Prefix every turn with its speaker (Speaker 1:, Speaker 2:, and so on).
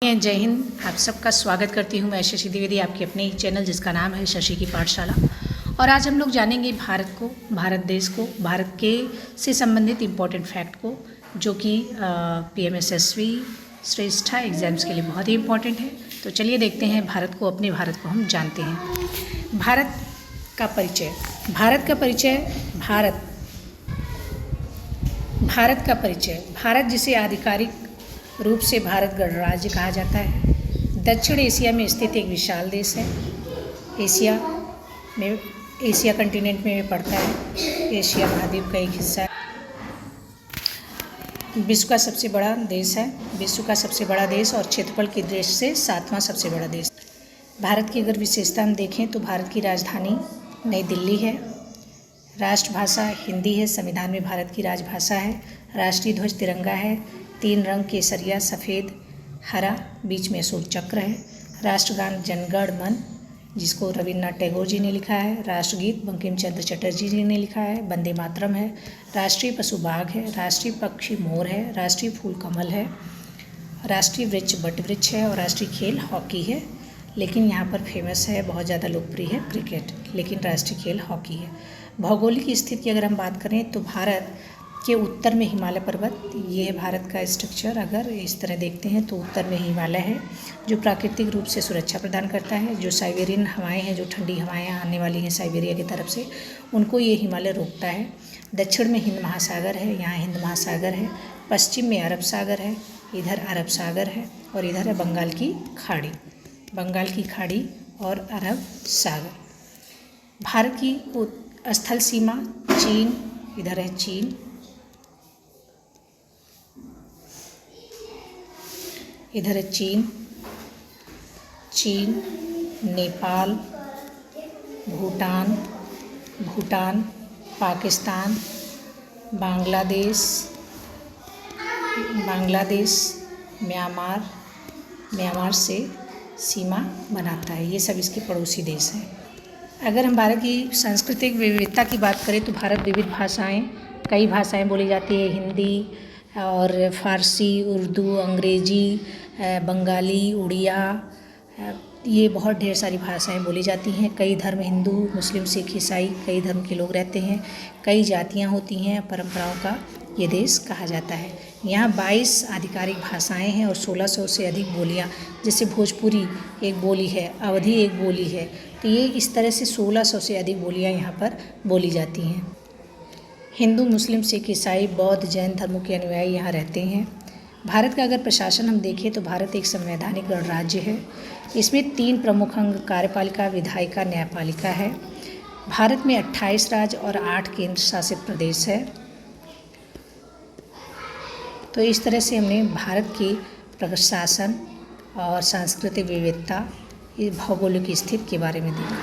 Speaker 1: जय हिंद। आप सबका स्वागत करती हूँ मैं शशि द्विवेदी, आपके अपने ही चैनल जिसका नाम है शशि की पाठशाला। और आज हम लोग जानेंगे भारत को, भारत देश को, भारत के से संबंधित इम्पोर्टेंट फैक्ट को, जो कि PMSSB श्रेष्ठा एग्जाम्स के लिए बहुत ही इम्पोर्टेंट है। तो चलिए देखते हैं भारत को, अपने भारत को हम जानते हैं। भारत का परिचय। भारत जिसे आधिकारिक रूप से भारत गणराज्य कहा जाता है, दक्षिण एशिया में स्थित एक विशाल देश है। एशिया कंटिनेंट में पड़ता है। एशिया महाद्वीप का एक हिस्सा है। विश्व का सबसे बड़ा देश और क्षेत्रफल की दृष्टि से 7वां सबसे बड़ा देश। भारत की अगर विशेषता हम देखें तो भारत की राजधानी नई दिल्ली है। राष्ट्रभाषा हिंदी है। संविधान में भारत की राजभाषा है। राष्ट्रीय ध्वज तिरंगा है। 3 रंग केसरिया, सफ़ेद, हरा, बीच में अशोक चक्र है। राष्ट्रगान जन गण मन, जिसको रविन्द्रनाथ टैगोर जी ने लिखा है। राष्ट्रगीत बंकिम चंद्र चटर्जी जी ने लिखा है। वंदे मातरम है। राष्ट्रीय पशु बाघ है। राष्ट्रीय पक्षी मोर है। राष्ट्रीय फूल कमल है। राष्ट्रीय वृक्ष बट वृक्ष है। और राष्ट्रीय खेल हॉकी है। लेकिन यहाँ पर फेमस है, बहुत ज़्यादा लोकप्रिय है क्रिकेट, लेकिन राष्ट्रीय खेल हॉकी है। भौगोलिक स्थिति की अगर हम बात करें तो भारत के उत्तर में हिमालय पर्वत, ये है भारत का स्ट्रक्चर। अगर इस तरह देखते हैं तो उत्तर में हिमालय है, जो प्राकृतिक रूप से सुरक्षा प्रदान करता है। जो साइबेरियन हवाएं हैं, जो ठंडी हवाएं आने वाली हैं साइबेरिया की तरफ से, उनको ये हिमालय रोकता है। दक्षिण में हिंद महासागर है, यहाँ हिंद महासागर है। पश्चिम में अरब सागर है, इधर अरब सागर है। और इधर है बंगाल की खाड़ी और अरब सागर। भारत की स्थल सीमा चीन, इधर है चीन, इधर है चीन, नेपाल, भूटान, पाकिस्तान, बांग्लादेश, म्यांमार से सीमा बनाता है। ये सब इसके पड़ोसी देश हैं। अगर हम भारत की सांस्कृतिक विविधता की बात करें तो भारत कई भाषाएं बोली जाती है। हिंदी और फारसी, उर्दू, अंग्रेजी, बंगाली, उड़िया, ये बहुत ढेर सारी भाषाएं बोली जाती हैं। कई धर्म, हिंदू, मुस्लिम, सिख, ईसाई, कई धर्म के लोग रहते हैं। कई जातियां होती हैं। परंपराओं का ये देश कहा जाता है। यहाँ 22 आधिकारिक भाषाएं हैं और 1600 से अधिक बोलियाँ, जैसे भोजपुरी एक बोली है, अवधी एक बोली है। तो ये इस तरह से 1600 से अधिक बोलियाँ यहाँ पर बोली जाती हैं। हिंदू, मुस्लिम, सिख, ईसाई, बौद्ध, जैन धर्मों के अनुयायी यहाँ रहते हैं। भारत का अगर प्रशासन हम देखें तो भारत एक संवैधानिक गणराज्य है। इसमें 3 प्रमुख अंग कार्यपालिका, विधायिका, न्यायपालिका है। भारत में 28 राज्य और 8 केंद्र शासित प्रदेश है। तो इस तरह से हमने भारत की प्रशासन और सांस्कृतिक विविधता, भौगोलिक स्थिति के बारे में देखा।